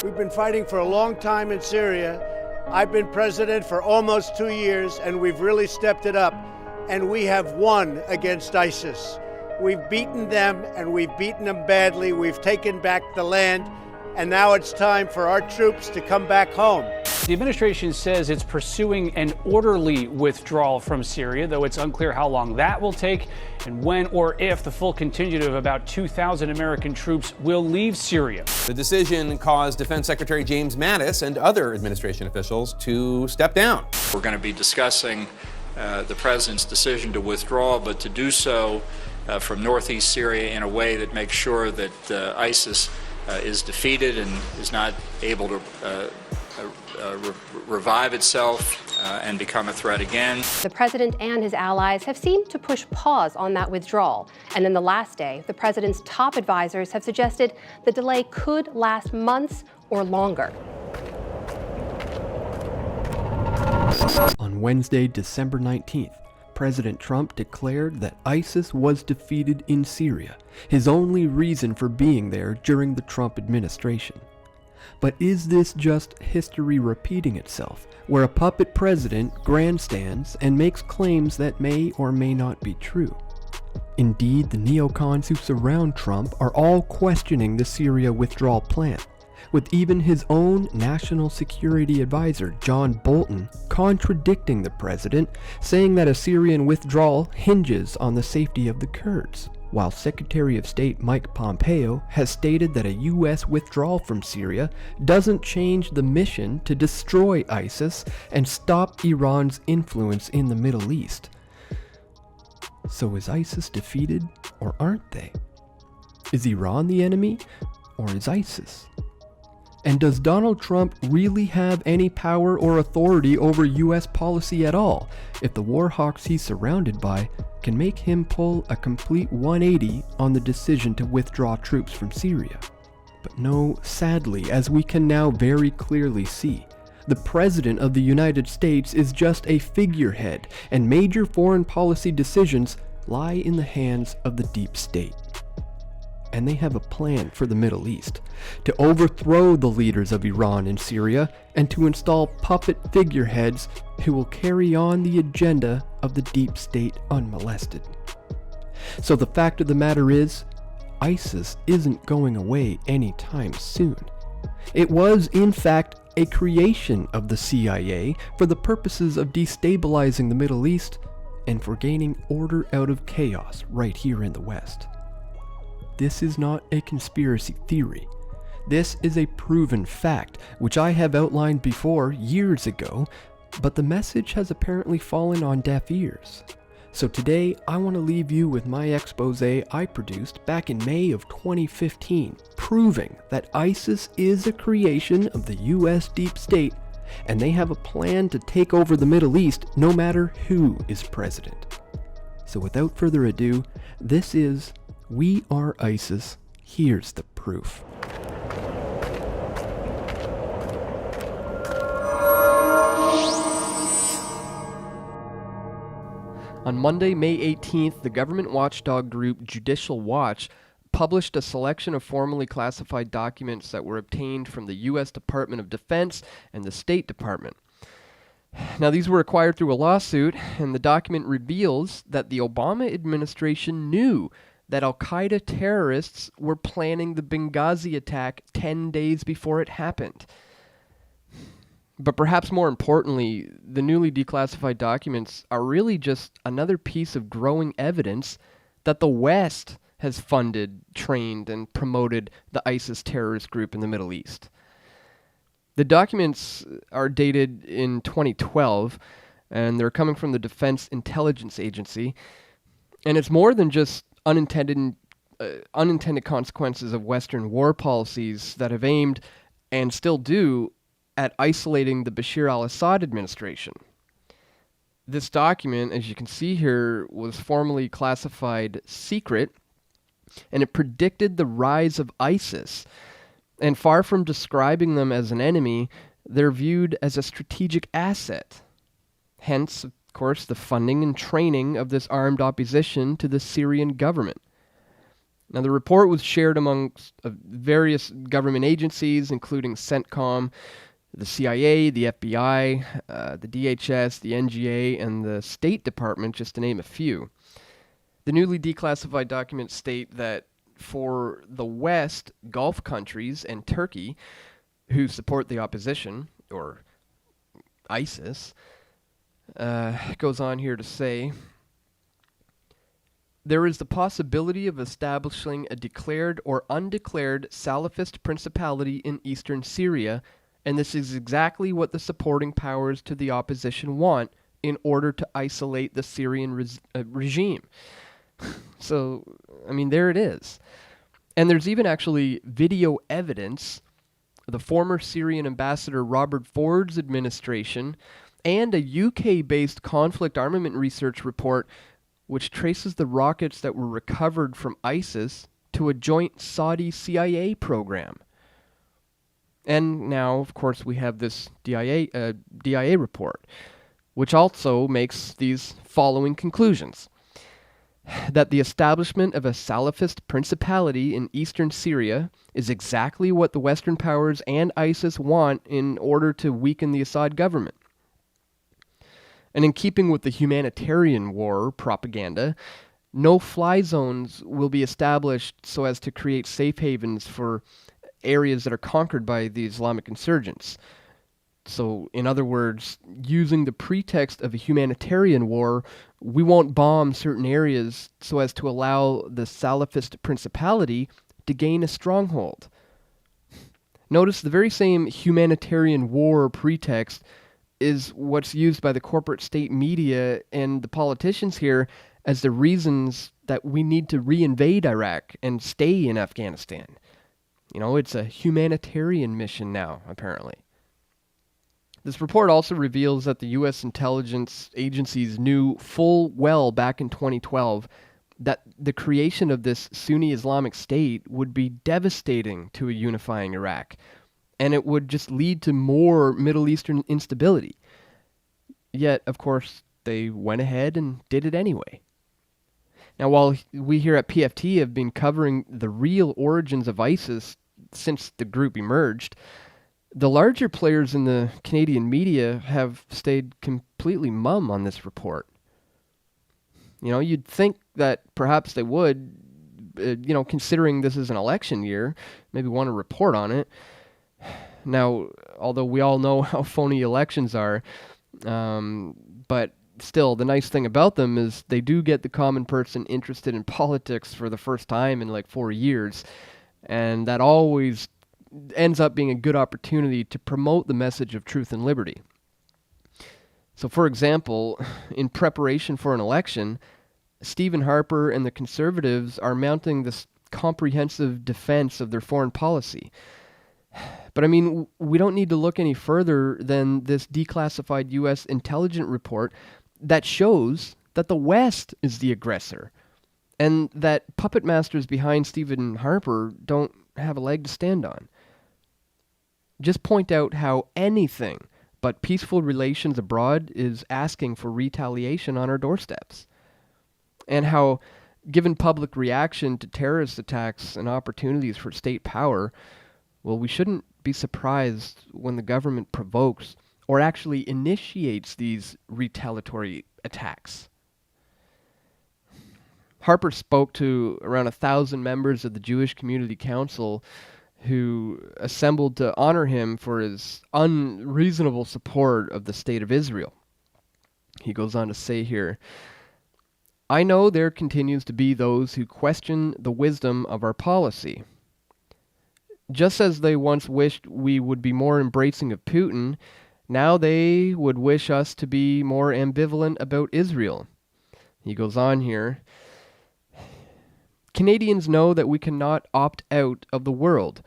We've been fighting for a long time in Syria. I've been president for almost 2 years, and we've really stepped it up. And we have won against ISIS. We've beaten them, and we've beaten them badly. We've taken back the land, and now it's time for our troops to come back home. The administration says it's pursuing an orderly withdrawal from Syria, though it's unclear how long that will take and when or if the full contingent of about 2,000 American troops will leave Syria. The decision caused Defense Secretary James Mattis and other administration officials to step down. We're going to be discussing the president's decision to withdraw, but to do so from northeast Syria in a way that makes sure that ISIS is defeated and is not able to revive itself and become a threat again. The president and his allies have seemed to push pause on that withdrawal. And in the last day, the president's top advisors have suggested the delay could last months or longer. On Wednesday, December 19th, President Trump declared that ISIS was defeated in Syria, his only reason for being there during the Trump administration. But is this just history repeating itself, where a puppet president grandstands and makes claims that may or may not be true? Indeed, the neocons who surround Trump are all questioning the Syria withdrawal plan, with even his own national security advisor, John Bolton, contradicting the president, saying that a Syrian withdrawal hinges on the safety of the Kurds, while Secretary of State Mike Pompeo has stated that a U.S. withdrawal from Syria doesn't change the mission to destroy ISIS and stop Iran's influence in the Middle East. So is ISIS defeated, or aren't they? Is Iran the enemy, or is ISIS? And does Donald Trump really have any power or authority over U.S. policy at all if the war hawks he's surrounded by can make him pull a complete 180 on the decision to withdraw troops from Syria? But no, sadly, as we can now very clearly see, the President of the United States is just a figurehead, and major foreign policy decisions lie in the hands of the deep state. And they have a plan for the Middle East, to overthrow the leaders of Iran and Syria, and to install puppet figureheads who will carry on the agenda of the deep state unmolested. So the fact of the matter is, ISIS isn't going away anytime soon. It was, in fact, a creation of the CIA for the purposes of destabilizing the Middle East and for gaining order out of chaos right here in the West. This is not a conspiracy theory. This is a proven fact, which I have outlined before years ago, but the message has apparently fallen on deaf ears. So today, I want to leave you with my expose I produced back in May of 2015, proving that ISIS is a creation of the US deep state, and they have a plan to take over the Middle East no matter who is president. So without further ado, this is We Are ISIS. Here's the proof. On Monday, May 18th, the government watchdog group Judicial Watch published a selection of formally classified documents that were obtained from the U.S. Department of Defense and the State Department. Now, these were acquired through a lawsuit, and the document reveals that the Obama administration knew that al-Qaeda terrorists were planning the Benghazi attack 10 days before it happened. But perhaps more importantly, the newly declassified documents are really just another piece of growing evidence that the West has funded, trained, and promoted the ISIS terrorist group in the Middle East. The documents are dated in 2012, and they're coming from the Defense Intelligence Agency, and it's more than just unintended consequences of Western war policies that have aimed, and still do, at isolating the Bashar al-Assad administration. This document, as you can see here, was formally classified secret, and it predicted the rise of ISIS. And far from describing them as an enemy, they're viewed as a strategic asset. Hence, of course, the funding and training of this armed opposition to the Syrian government. Now, the report was shared amongst various government agencies, including CENTCOM, the CIA, the FBI, the DHS, the NGA, and the State Department, just to name a few. The newly declassified documents state that for the West, Gulf countries, and Turkey, who support the opposition, or ISIS, goes on here to say, there is the possibility of establishing a declared or undeclared Salafist principality in eastern Syria, and this is exactly what the supporting powers to the opposition want in order to isolate the Syrian regime. So, I mean, there it is. And there's even actually video evidence. The former Syrian ambassador Robert Ford's administration and a UK-based conflict armament research report which traces the rockets that were recovered from ISIS to a joint Saudi-CIA program. And now, of course, we have this DIA report, which also makes these following conclusions. That the establishment of a Salafist principality in eastern Syria is exactly what the Western powers and ISIS want in order to weaken the Assad government. And in keeping with the humanitarian war propaganda, no-fly zones will be established so as to create safe havens for areas that are conquered by the Islamic insurgents. So, in other words, using the pretext of a humanitarian war, we won't bomb certain areas so as to allow the Salafist principality to gain a stronghold. Notice the very same humanitarian war pretext is what's used by the corporate state media and the politicians here as the reasons that we need to reinvade Iraq and stay in Afghanistan. You know, it's a humanitarian mission now, apparently. This report also reveals that the U.S. intelligence agencies knew full well back in 2012 that the creation of this Sunni Islamic State would be devastating to a unifying Iraq, and it would just lead to more Middle Eastern instability. Yet, of course, they went ahead and did it anyway. Now, while we here at PFT have been covering the real origins of ISIS since the group emerged, the larger players in the Canadian media have stayed completely mum on this report. You know, you'd think that perhaps they would, considering this is an election year, maybe want to report on it. Now, although we all know how phony elections are, but still, the nice thing about them is they do get the common person interested in politics for the first time in like 4 years, and that always ends up being a good opportunity to promote the message of truth and liberty. So, for example, in preparation for an election, Stephen Harper and the Conservatives are mounting this comprehensive defense of their foreign policy. But I mean, we don't need to look any further than this declassified U.S. intelligence report that shows that the West is the aggressor, and that puppet masters behind Stephen Harper don't have a leg to stand on. Just point out how anything but peaceful relations abroad is asking for retaliation on our doorsteps, and how, given public reaction to terrorist attacks and opportunities for state power, well, we shouldn't be surprised when the government provokes or actually initiates these retaliatory attacks. Harper spoke to around 1,000 members of the Jewish Community Council who assembled to honor him for his unreasonable support of the State of Israel. He goes on to say here, I know there continues to be those who question the wisdom of our policy. Just as they once wished we would be more embracing of Putin, now they would wish us to be more ambivalent about Israel. He goes on here, Canadians know that we cannot opt out of the world.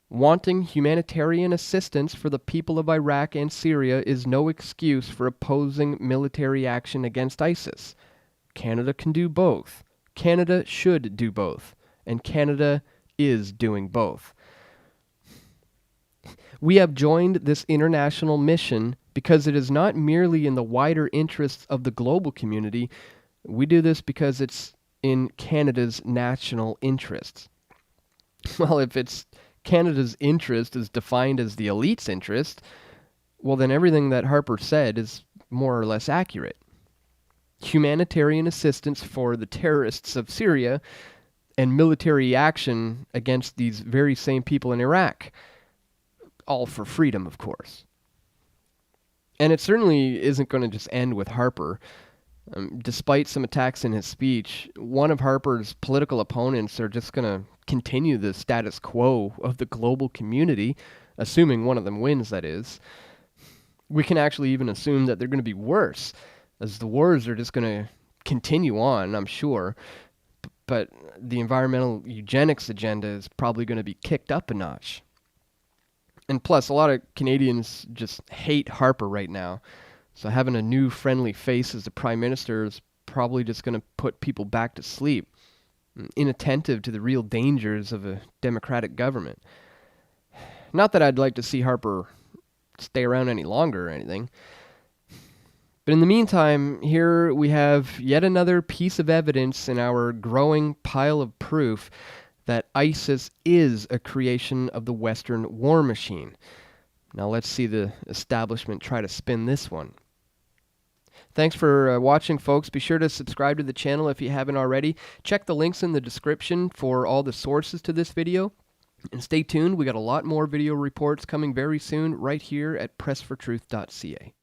Wanting humanitarian assistance for the people of Iraq and Syria is no excuse for opposing military action against ISIS. Canada can do both. Canada should do both. And Canada is doing both. We have joined this international mission because it is not merely in the wider interests of the global community. We do this because it's in Canada's national interests. Well, if it's Canada's interest is defined as the elite's interest, well, then everything that Harper said is more or less accurate. Humanitarian assistance for the terrorists of Syria and military action against these very same people in Iraq. All for freedom, of course. And it certainly isn't going to just end with Harper. Despite some attacks in his speech, one of Harper's political opponents are just going to continue the status quo of the global community, assuming one of them wins, that is. We can actually even assume that they're going to be worse, as the wars are just going to continue on, I'm sure. But the environmental eugenics agenda is probably going to be kicked up a notch. And plus, a lot of Canadians just hate Harper right now. So having a new friendly face as the Prime Minister is probably just going to put people back to sleep, inattentive to the real dangers of a democratic government. Not that I'd like to see Harper stay around any longer or anything. But in the meantime, here we have yet another piece of evidence in our growing pile of proof that ISIS is a creation of the Western war machine. Now let's see the establishment try to spin this one. Thanks for watching, folks. Be sure to subscribe to the channel if you haven't already. Check the links in the description for all the sources to this video. And stay tuned, we got a lot more video reports coming very soon right here at pressfortruth.ca.